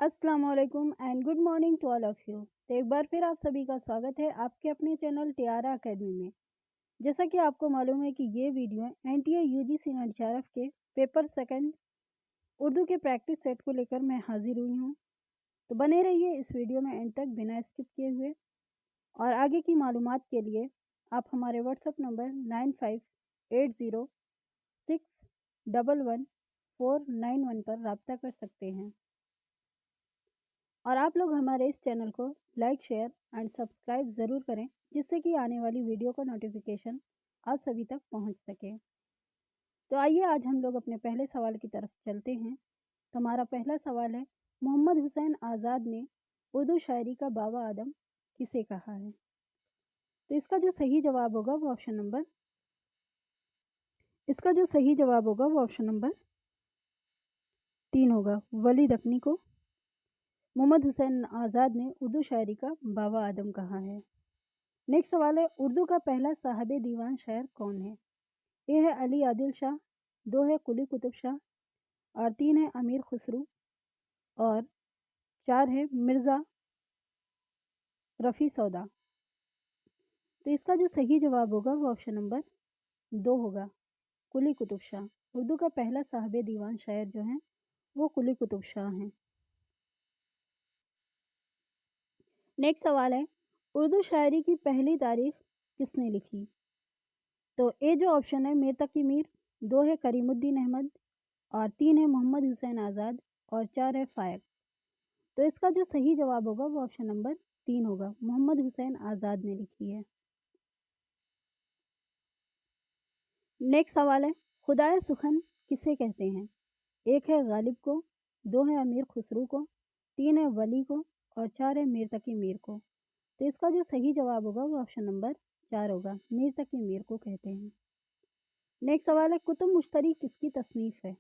अस्सलाम वालेकुम and good morning to all of you. तो एक बार फिर आप सभी का स्वागत है आपके अपने चैनल टियारा एकेडमी में। जैसा कि आपको मालूम है कि ये वीडियो एनटीए यूजीसी एनडीआरएफ के पेपर सेकंड उर्दू के प्रैक्टिस सेट को लेकर मैं हाजिर हुई हूँ। तो बने रहिए इस वीडियो में एंड तक बिना स्किप किए हुए। और आगे की मालूमात के लिए आप हमारे व्हाट्सएप नंबर 9580611491 पर रब्ता कर सकते हैं। और आप लोग हमारे इस चैनल को लाइक शेयर एंड सब्सक्राइब ज़रूर करें, जिससे कि आने वाली वीडियो का नोटिफिकेशन आप सभी तक पहुंच सके। तो आइए आज हम लोग अपने पहले सवाल की तरफ चलते हैं। तो हमारा पहला सवाल है, मोहम्मद हुसैन आज़ाद ने उर्दू शायरी का बाबा आदम किसे कहा है? तो इसका जो सही जवाब होगा वो ऑप्शन नंबर 3 होगा, वली दफनी को मोहम्मद हुसैन आज़ाद ने उर्दू शायरी का बाबा आदम कहा है। नेक्स्ट सवाल है, उर्दू का पहला साहब दीवान शायर कौन है? ए है अली आदिल शाह, 2 है कुली कुतुब शाह, और 3 है अमीर खुसरू, और 4 है मिर्ज़ा रफ़ी सौदा। तो इसका जो सही जवाब होगा वो ऑप्शन नंबर 2 होगा, कुली कुतुब शाह। उर्दू का पहला साहब दीवान शायर जो हैं वो कुली कुतुब शाह हैं। नेक्स्ट सवाल है, उर्दू शायरी की पहली तारीख किसने लिखी? तो ए जो ऑप्शन है मीर तकी मीर, 2 है करीमुद्दीन अहमद, और 3 है मोहम्मद हुसैन आज़ाद, और 4 है फ़ायक। तो इसका जो सही जवाब होगा वो ऑप्शन नंबर 3 होगा, मोहम्मद हुसैन आज़ाद ने लिखी है। नेक्स्ट सवाल है, खुदाए सुखन किसे कहते हैं? 1 है गालिब को, 2 है अमीर खुसरू को, 3 है वली को, और 4 है मीर तकी मीर को। तो इसका जो सही जवाब होगा वो ऑप्शन नंबर 4 होगा, मीर तकी मीर को कहते हैं। नेक्स्ट सवाल है, कुतुब मुश्तरी किसकी तसनीफ़ है?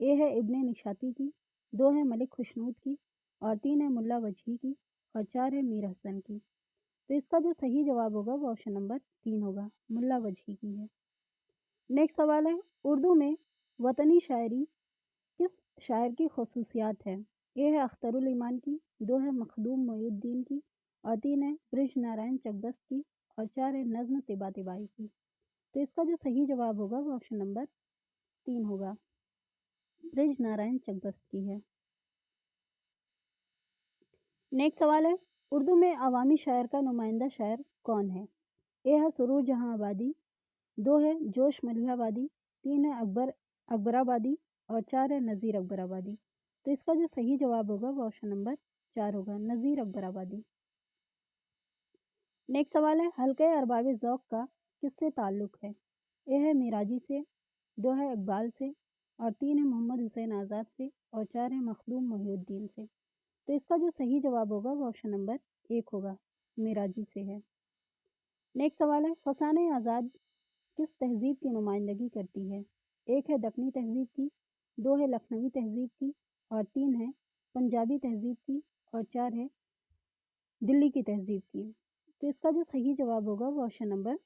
ए है इब्ने निशाती की, 2 है मलिक खुशनूद की, और 3 है मुल्ला वजही की, और 4 है मीर हसन की। तो इसका जो सही जवाब होगा वो ऑप्शन नंबर 3 होगा, मुल्ला वजही की है। नेक्स्ट सवाल है, उर्दू में वतनी शायरी किस शायर की खसूसियात है? ए है अख्तरुल ईमान की, 2 है मखदूम मोइनुद्दीन की, और 3 है ब्रिज नारायण चकबस्त की, और 4 है नज़्म तिबा तिबाई की। तो इसका जो सही जवाब होगा वो ऑप्शन नंबर 3 होगा, ब्रिज नारायण चकबस्त की है। नेक्स्ट सवाल है, उर्दू में अवामी शायर का नुमाइंदा शायर कौन है? ए है सुरूर जहाँ आबादी, 2 है जोश मलिहाबादी, 3 है अकबराबादी, और 4 है नज़ीर अकबराबादी। तो इसका जो सही जवाब होगा वो ऑप्शन नंबर 4 होगा, नज़ीर अकबराबादी। नेक्स्ट सवाल है, हल्के अरबाब ज़ौक़ का किससे ताल्लुक़ है? ए है मिराजी से, 2 है इकबाल से, और 3 है मोहम्मद हुसैन आज़ाद से, और 4 है मखदूम मोहिउद्दीन से। तो इसका जो सही जवाब होगा वो ऑप्शन नंबर 1 होगा, मिराजी से है। नेक्स्ट सवाल है, फसाने आज़ाद किस तहज़ीब की नुमाइंदगी करती है? 1 है दक्कनी तहज़ीब की, 2 है लखनवी तहज़ीब की, और 3 है पंजाबी तहज़ीब की, और 4 है दिल्ली की तहज़ीब की। तो इसका जो सही जवाब होगा वो ऑप्शन नंबर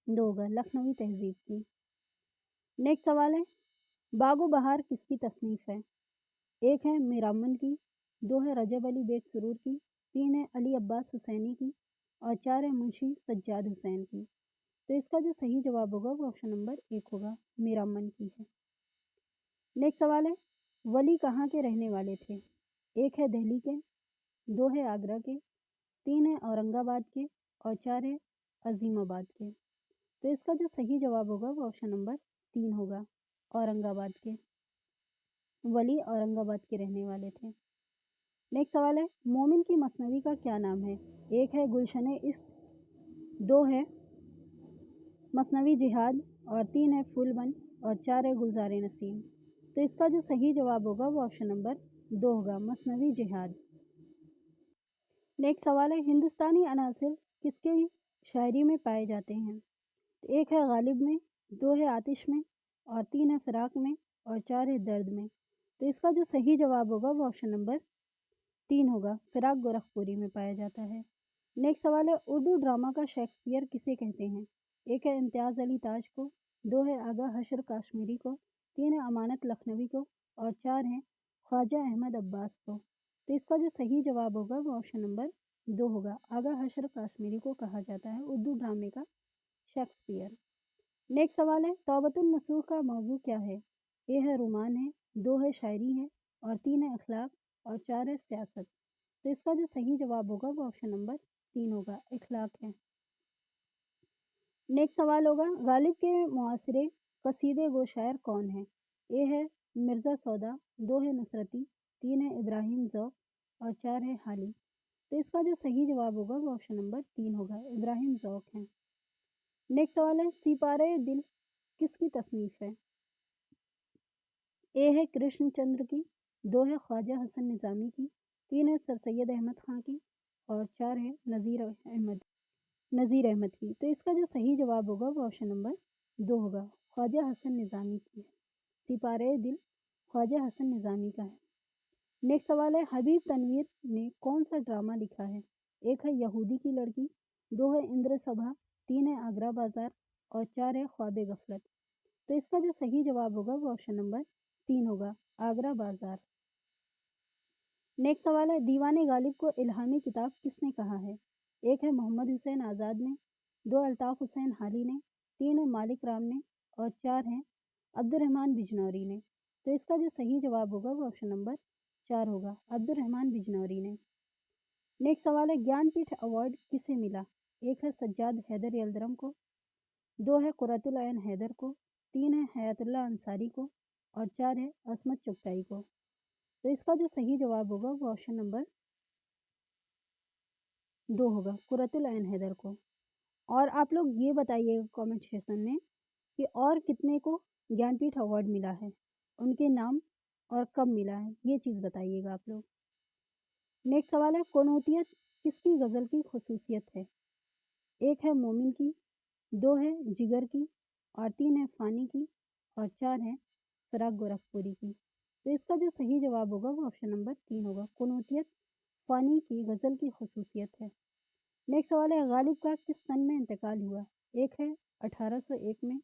2 होगा, लखनवी तहज़ीब की। नेक्स्ट सवाल है, बागो बहार किसकी तसनीफ़ है? 1 है मीरामन की, 2 है रजब अली बेग सुरूर की, 3 है अली अब्बास हुसैनी की, और 4 है मुंशी सज्जाद हुसैन की। तो इसका जो सही जवाब होगा वो ऑप्शन नंबर 1 होगा, मीरामन की है। नेक्स्ट सवाल है, वली कहाँ के रहने वाले थे? 1 है दिल्ली के, 2 है आगरा के, 3 है औरंगाबाद के, और 4 है अजीमाबाद के। तो इसका जो सही जवाब होगा वो ऑप्शन नंबर 3 होगा, औरंगाबाद के। वली औरंगाबाद के रहने वाले थे। नेक्स्ट सवाल है, मोमिन की मसनवी का क्या नाम है? 1 है गुलशन इश्क, 2 है मसनवी जिहाद, और 3 है फूलबन, और 4 है गुलजार नसीम। तो इसका जो सही जवाब होगा वो ऑप्शन नंबर 2 होगा, मसनवी जिहाद। नेक्स्ट सवाल है, हिंदुस्तानी अनासिर किसकी शायरी में पाए जाते हैं? 1 है गालिब में, 2 है आतिश में, और 3 है फ़िराक में, और 4 है दर्द में। तो इसका जो सही जवाब होगा वो ऑप्शन नंबर 3 होगा, फ़िराक गोरखपुरी में पाया जाता है। नेक्स्ट सवाल है, उर्दू ड्रामा का शेक्सपियर किसे कहते हैं? 1 है इम्तियाज़ अली ताज को, 2 है आगा हशर काश्मीरी को, 3 है अमानत लखनवी को, और 4 है ख्वाजा अहमद अब्बास को। तो इसका जो सही जवाब होगा वो ऑप्शन नंबर 2 होगा। आगा हशर काश्मीरी को कहा जाता है उर्दू ड्रामे का शेक्सपियर। नेक्स्ट सवाल है, तौबतुन नसूह का मौजू क्या है? ए है रोमान है, 2 है शायरी है, और 3 है अखलाक, और 4 है सियासत। तो इसका जो सही जवाब होगा वो ऑप्शन नंबर 3 होगा, अखलाक है। नेक्स्ट सवाल होगा, गालिब के मुआसरे कसीदे गो शायर कौन है? ए है मिर्ज़ा सौदा, 2 है नुसरती, 3 है इब्राहिम ज़ौक़, और 4 है हाली। तो इसका जो सही जवाब होगा वो ऑप्शन नंबर 3 होगा, इब्राहिम ज़ौक़ है। नेक्स्ट सवाल है, सिपारे दिल किसकी तसनीफ़ है? ए है कृष्णचंद्र की, 2 है ख्वाजा हसन निज़ामी की, 3 है सर सैयद अहमद ख़ां की, और 4 है नज़ीर अहमद की। तो इसका जो सही जवाब होगा वो ऑप्शन नंबर 2 होगा, ख्वाजा हसन निज़ामी की है। सिपारे दिल ख्वाजा हसन निज़ामी का है। नेक्स्ट सवाल है, हबीब तनवीर ने कौन सा ड्रामा लिखा है? एक है यहूदी की लड़की, 2 है इंद्र सभा, 3 है आगरा बाजार, और 4 है ख्वाब गफलत। तो इसका जो सही जवाब होगा वो ऑप्शन नंबर 3 होगा, आगरा बाजार। नेक्स्ट सवाल है, दीवाने गालिब को इल्हामी किताब किसने कहा है? एक है मोहम्मद हुसैन आज़ाद ने, 2 अल्ताफ़ हुसैन हाली ने, 3 है मालिक राम ने, और 4 हैं अब्दुर्रहमान बिजनौरी ने। तो इसका जो सही जवाब होगा वो ऑप्शन नंबर 4 होगा, अब्दुर्रहमान बिजनौरी ने। नेक्स्ट सवाल है, ज्ञानपीठ अवार्ड किसे मिला? एक है सज्जाद हैदर यल्दरम को, 2 है कुर्रतुल ऐन हैदर को, 3 है हयातुल्लाह अंसारी को, और 4 है असमत चुगताई को। तो इसका जो सही जवाब होगा वो ऑप्शन नंबर 2 होगा, कुर्रतुल ऐन हैदर को। और आप लोग ये बताइएगा कमेंट सेक्शन में कि और कितने को ज्ञानपीठ अवार्ड मिला है, उनके नाम और कब मिला है, ये चीज़ बताइएगा आप लोग। नेक्स्ट सवाल है, कुनूतियत किसकी गज़ल की खसूसियत है? एक है मोमिन की, 2 है जिगर की, और 3 है फ़ानी की, और 4 है फ़राग गोरखपुरी की। तो इसका जो सही जवाब होगा वो ऑप्शन नंबर 3 होगा, कुनूतियत फ़ानी की गज़ल की खसूसियत है। नेक्स्ट सवाल है, गालिब का किस सन में इंतकाल हुआ? एक है 1801 में,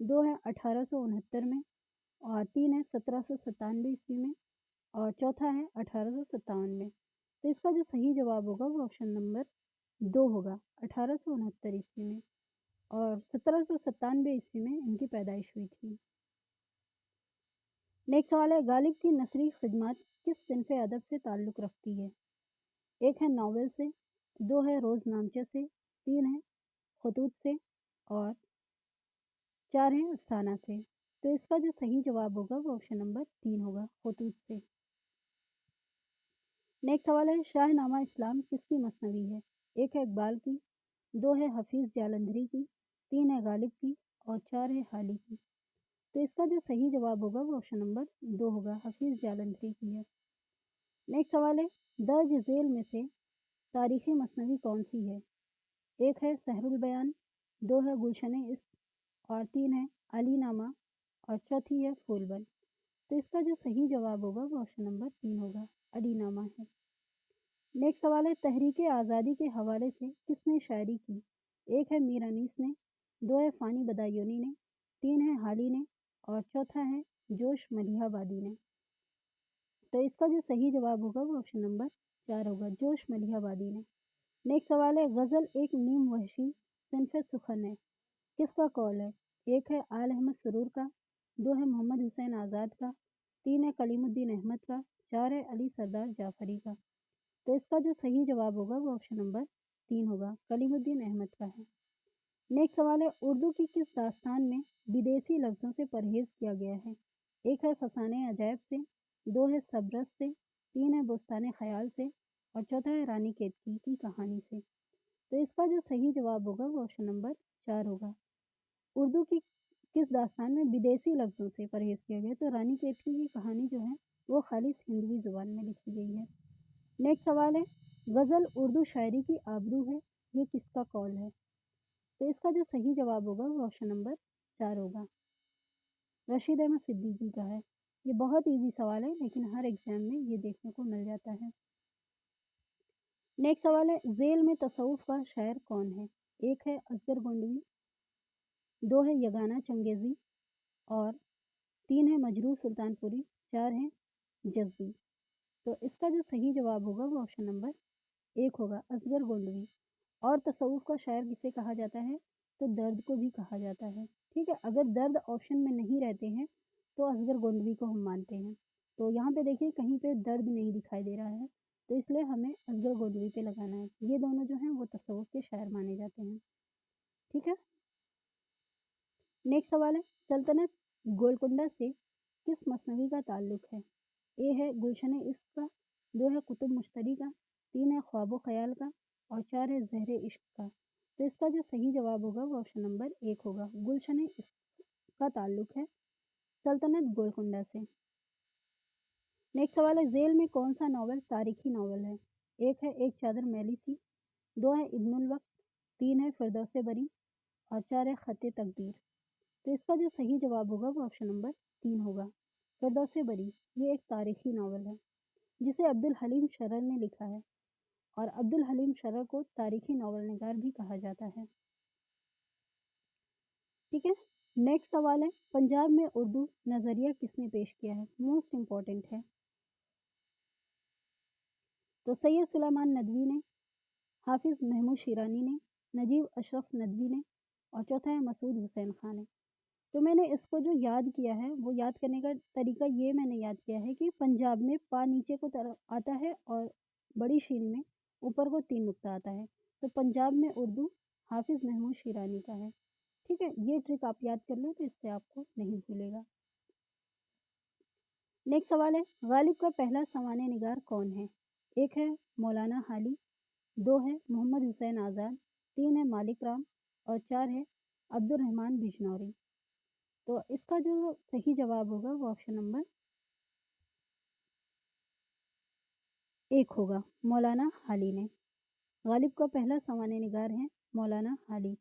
2 है 1869 में, और 3 है 1797 ईस्वी में, और चौथा है 1857 में। तो इसका जो सही जवाब होगा वो ऑप्शन नंबर 2 होगा, 1869 ईस्वी में, और 1797 ईस्वी में इनकी पैदाइश हुई थी। नेक्स्ट सवाल है, गालिब की नसरी खिदमत किस सिनफ़ अदब से ताल्लुक़ रखती है? एक है नावल से, 2 है रोज़नामचे से, 3 है खतूत से, और 4 है अफ़साना से। तो इसका जो सही जवाब होगा वो ऑप्शन नंबर 3 होगा, खतूत से। नेक्स्ट सवाल है, शाहनामा इस्लाम किसकी मसनवी है? एक है इकबाल की, 2 है हफ़ीज़ जालंधरी की, 3 है गालिब की, और 4 है हाली की। तो इसका जो सही जवाब होगा वो ऑप्शन नंबर 2 होगा, हफ़ीज़ जालंधरी की है। नेक्स्ट सवाल है, दर्ज झेल में से तारीख़ी मसनवी कौन सी है? एक है सहरुल बयान, 2 है गुलशन इश्क, और 3 है अलीनामा, और चौथी है फूलबन। तो इसका जो सही जवाब होगा वो ऑप्शन नंबर 3 होगा, अलीनामा है। नेक्स्ट सवाल है, तहरीक आज़ादी के हवाले से किसने शायरी की? एक है मीर अनीस ने, 2 है फ़ानी बदायूनी ने, 3 है हाली ने, और चौथा है जोश मलिहाबादी ने। तो इसका जो सही जवाब होगा वो ऑप्शन नंबर 4 होगा, जोश मलिहाबादी ने। नेक्स्ट सवाल है, गज़ल एक नीम वहशी सिनफ़ सुखन है, किसका कौल है? एक है आल अहमद सुरूर का, 2 है मोहम्मद हुसैन आज़ाद का, 3 है कलीमुद्दीन अहमद का, 4 है अली सरदार जाफ़री का। तो इसका जो सही जवाब होगा वो ऑप्शन नंबर 3 होगा, कलीमुद्दीन अहमद का है। नेक्स्ट सवाल है, उर्दू की किस दास्तान में विदेशी लफ्ज़ों से परहेज़ किया गया है? एक है फसाने अजायब से, 2 है सबरस से, 3 है बोस्तान ख़याल से, और चौथा है रानी केतकी की कहानी से। तो इसका जो सही जवाब होगा वो ऑप्शन नंबर 4 होगा, उर्दू की किस दास्तान में विदेशी लफ्ज़ों से परहेज़ किया गया? तो रानी केतकी की कहानी जो है वो खालिस हिंदवी ज़ुबान में लिखी गई है। नेक्स्ट सवाल है, गज़ल उर्दू शायरी की आबरू है, ये किसका कौल है? तो इसका जो सही जवाब होगा वो ऑप्शन नंबर 4 होगा, रशीद अहमद सिद्दीकी का है। ये बहुत ईज़ी सवाल है लेकिन हर एग्ज़ाम में ये देखने को मिल जाता है। नेक्स्ट सवाल है, ज़ेल में तसव्वुफ़ का शायर कौन है? एक है असगर गोंडवी, 2 है यगाना चंगेज़ी, और 3 है मजरूह सुल्तानपुरी, 4 है जज़्बी। तो इसका जो सही जवाब होगा वो ऑप्शन नंबर 1 होगा, असगर गोंडवी। और तसव्वुफ़ का शायर किसे कहा जाता है? तो दर्द को भी कहा जाता है, ठीक है? अगर दर्द ऑप्शन में नहीं रहते हैं, तो असगर गोंडवी को हम मानते हैं। तो यहाँ पे देखिए कहीं पे दर्द नहीं दिखाई दे रहा है, तो इसलिए हमें असगर गोंडवी पे लगाना है। ये दोनों जो हैं वो तसव्वुफ़ के शायर माने जाते हैं, ठीक है? नेक्स्ट सवाल है, सल्तनत गोलकुंडा से किस मसनवी का ताल्लुक है? ए है गुलशन इश्क का, 2 है कुतुब मुश्तरी का, 3 है ख्वाबो ख्याल का और 4 है ज़हरे इश्क का। तो इसका जो सही जवाब होगा वो ऑप्शन नंबर 1 होगा, गुलशन इश्क का ताल्लुक है सल्तनत गोलकुंडा से। नेक्स्ट सवाल है, जेल में कौन सा नावल तारीखी नावल है? एक है एक चादर मैली सी, 2 है इब्नुल वक्त, 3 है फिरदौस बरी और 4 है खत तकदीर। तो इसका जो सही जवाब होगा वो ऑप्शन नंबर 3 होगा, फिरदौस बरी। ये एक तारीखी नावल है जिसे अब्दुल हलीम शरर ने लिखा है और अब्दुल हलीम शरर को तारीखी नावल निगार भी कहा जाता है, ठीक है? नेक्स्ट सवाल है, पंजाब में उर्दू नज़रिया किसने पेश किया है? मोस्ट इम्पॉर्टेंट है। तो सैयद सुलेमान नदवी ने, हाफिज़ महमूद शिरानी ने, नजीब अशरफ नदवी ने और चौथा है मसूद हुसैन खान ने। तो मैंने इसको जो याद किया है वो याद करने का तरीका ये मैंने याद किया है कि पंजाब में पा नीचे को तरफ आता है और बड़ी शीन में ऊपर को 3 नुक्ता आता है। तो पंजाब में उर्दू हाफिज़ महमूद शिरानी का है, ठीक है? ये ट्रिक आप याद कर लें तो इससे आपको नहीं भूलेगा। नेक्स्ट सवाल है, गालिब का पहला सामान्य निगार कौन है? एक है मौलाना हाली, 2 है मोहम्मद हुसैन आज़ाद, 3 है मालिक राम और 4 है अब्दुर्रहमान बिजनौरी। तो इसका जो सही जवाब होगा वो ऑप्शन नंबर 1 होगा, मौलाना हाली ने। गालिब का पहला सामान्य निगार है मौलाना हाली।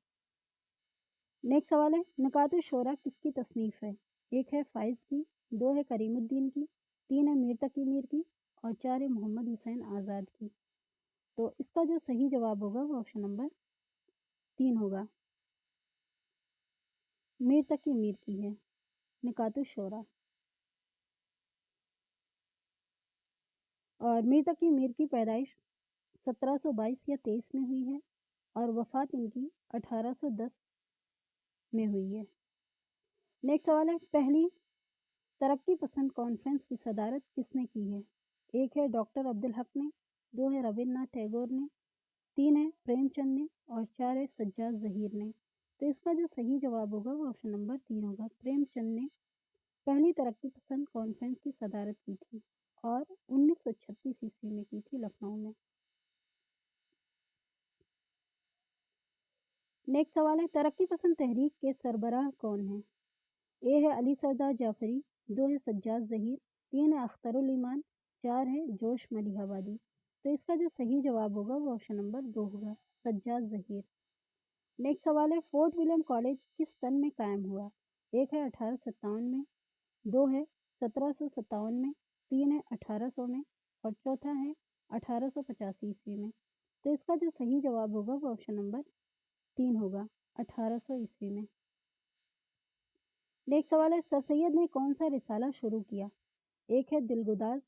नेक्स्ट सवाल है, निकात-उश-शोरा किसकी तसनीफ़ है? एक है फ़ाइज़ की, 2 है करीमुद्दीन की, 3 है मीर तकी मीर की और 4 है मोहम्मद हुसैन आज़ाद की। तो इसका जो सही जवाब होगा वो ऑप्शन नंबर 3 होगा, मीर तकी मीर की है, निकात-उश-शोरा। और मीर तकी मीर की पैदाइश 1722 या 23 में हुई है और वफ़ात इनकी 1810 में हुई है। नेक्स्ट सवाल है, पहली तरक्की पसंद कॉन्फ्रेंस की सदारत किसने की है? एक है डॉक्टर अब्दुल हक ने, 2 है रवींद्रनाथ टैगोर ने, 3 है प्रेमचंद ने और 4 है सज्जाद ज़हीर ने। तो इसका जो सही जवाब होगा वो ऑप्शन नंबर 3 होगा, प्रेमचंद ने पहली तरक्की पसंद कॉन्फ्रेंस की सदारत की थी और 1936 ईस्वी में की थी लखनऊ में। नेक्स्ट सवाल है, तरक्की पसंद तहरीक के सरबराह कौन हैं? ए है अली सरदार जाफरी, 2 है सज्जाद ज़हीर, 3 है अख्तरुल ईमान, 4 है जोश मलिहाबादी। तो इसका जो सही जवाब होगा वो ऑप्शन नंबर 2 होगा, सज्जाद ज़हीर। नेक्स्ट सवाल है, फोर्ट विलियम कॉलेज किस सन में कायम हुआ? एक है 1857 में, 2 है 1757 में, 3 है 1800 में और चौथा है 1885 ईस्वी में। तो इसका जो सही जवाब होगा वो ऑप्शन नंबर 3 होगा, 1800 ईस्वी में। नेक्स्ट सवाल है, सर सैयद ने कौन सा रिसाला शुरू किया? एक है दिलगुदाज,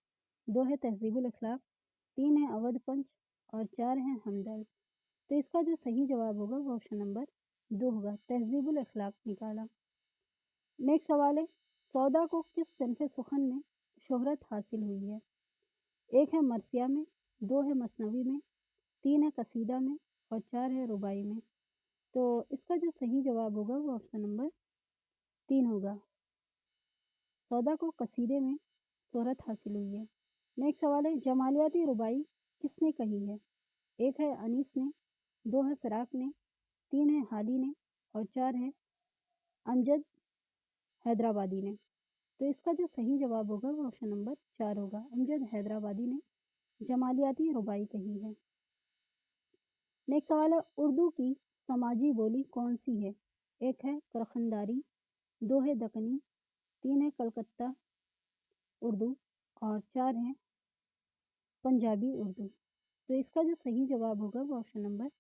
2 है तहज़ीबुल अखलाक, 3 है अवध पंच और 4 है हमदर्द। तो इसका जो सही जवाब होगा वो ऑप्शन नंबर 2 होगा, तहज़ीबुल अखलाक निकाला। नेक्स्ट सवाल है, सौदा को किस सिनफ़ सुख़न में शोहरत हासिल हुई है? एक है मरसिया में, 2 है मसनवी में, 3 है कसीदा में और 4 है रुबाई में। तो इसका जो सही जवाब होगा वो ऑप्शन नंबर 3 होगा, सौदा को कसीदे में शोहरत हासिल हुई है। नेक्स्ट सवाल है, जमालियाती रुबाई किसने कही है? एक है अनीस ने, 2 है फ़िराक ने, 3 है हादी ने और 4 है अमजद हैदराबादी ने। तो इसका जो सही जवाब होगा वो ऑप्शन नंबर 4 होगा, अमजद हैदराबादी ने जमालियाती रुबाई कही है। नेक्स्ट सवाल है, उर्दू की समाजी बोली कौन सी है? एक है करखंदारी, 2 है दक्कनी, 3 है कलकत्ता उर्दू और 4 है पंजाबी उर्दू। तो इसका जो सही जवाब होगा वो ऑप्शन नंबर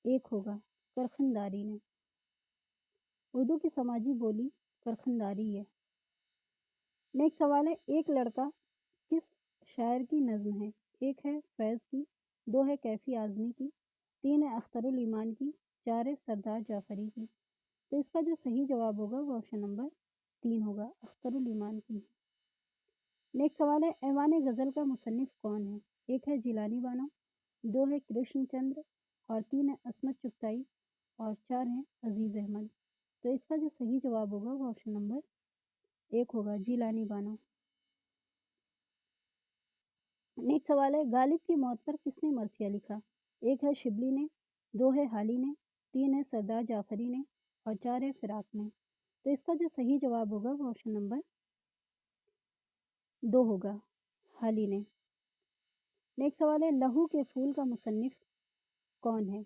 1 होगा, करखंदारी ने। उर्दू की समाजी बोली करखंदारी है। नेक्स्ट सवाल है, एक लड़का किस شاعر کی نظم ہے؟ ایک ہے فیض کی، دو ہے کیفی اعظمی کی، تین ہے اختر الایمان کی، چار ہے سردار جعفری کی۔ تو اس کا جو صحیح جواب ہوگا وہ آپشن نمبر 3 ہوگا، اختر الایمان کی۔ نیکسٹ سوال ہے ایوان غزل کا مصنف کون ہے؟ ایک ہے جیلانی بانو، دو ہے کرشن چندر، اور تین ہے عصمت چغتائی، اور چار ہیں عزیز احمد۔ تو اس کا جو صحیح جواب ہوگا وہ آپشن نمبر 1 ہوگا، جیلانی بانو۔ نیکسٹ سوال ہے غالب کی موت پر کس نے مرثیہ لکھا؟ ایک ہے شبلی نے، دو ہے حالی نے، تین ہے سردار جعفری نے، اور چار ہے فراق نے۔ تو اس کا جو صحیح جواب ہوگا وہ آپشن نمبر 2 ہوگا، حالی نے۔ نیکسٹ سوال ہے لہو کے پھول کا مصنف کون ہے؟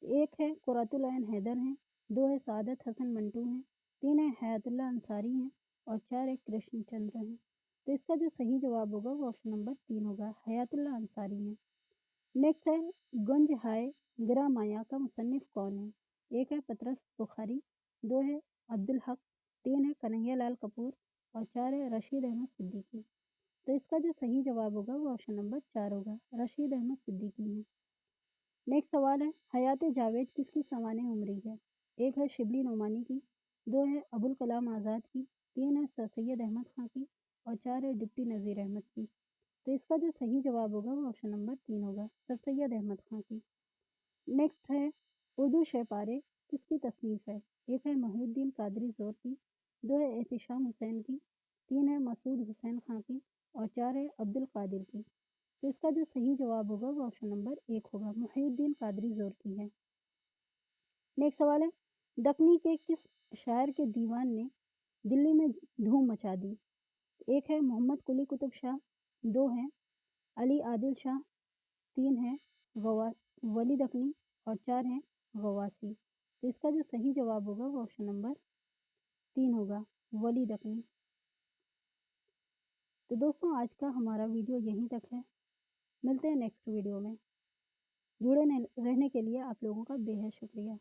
ایک ہے قرۃ العین حیدر ہیں، دو ہے سعادت حسن منٹو ہیں، تین ہے حیات اللہ انصاری ہیں، اور چار ہے کرشن چندر ہیں۔ تو اس کا جو صحیح جواب ہوگا وہ آپشن نمبر 3 ہوگا، حیات اللہ انصاری ہیں۔ نیکسٹ ہے گنج ہائے گرا مایا کا مصنف کون ہے؟ ایک ہے پطرس بخاری، دو ہے عبدالحق، تین ہے کنہیا لال کپور، اور چار ہے رشید احمد صدیقی۔ تو اس کا جو صحیح جواب ہوگا وہ آپشن نمبر 4 ہوگا، رشید احمد صدیقی ہیں۔ نیکسٹ سوال ہے حیات جاوید کس کی سوانح عمری ہے؟ ایک ہے شبلی نعمانی کی، دو ہے ابوالکلام آزاد کی، تین ہے سر سید احمد خان کی، اور چار ہے ڈپٹی نذیر احمد کی۔ تو اس کا جو صحیح جواب ہوگا وہ آپشن نمبر 3 ہوگا، سر سید احمد خان کی۔ نیکسٹ ہے اردو شہ پارے کس کی تصنیف ہے؟ ایک ہے محی الدین قادری زور کی، دو ہے احتشام حسین کی، تین ہے مسعود حسین خان کی، اور چار ہے عبدالقادر کی۔ تو اس کا جو صحیح جواب ہوگا وہ آپشن نمبر 1 ہوگا، محی الدین قادری زور کی ہے۔ نیکسٹ سوال ہے دکنی کے کس شاعر کے دیوان نے دلی میں دھوم مچا دی؟ ایک ہے محمد قلی قطب شاہ، دو ہیں علی عادل شاہ، تین ہے ولی دکنی، اور چار ہیں غواسی۔ تو اس کا جو صحیح جواب ہوگا وہ آپشن نمبر 3 ہوگا، ولی دکنی۔ تو دوستوں آج کا ہمارا ویڈیو یہیں تک ہے، ملتے ہیں نیکسٹ ویڈیو میں۔ جڑے رہنے کے لیے آپ لوگوں کا بے حد شکریہ۔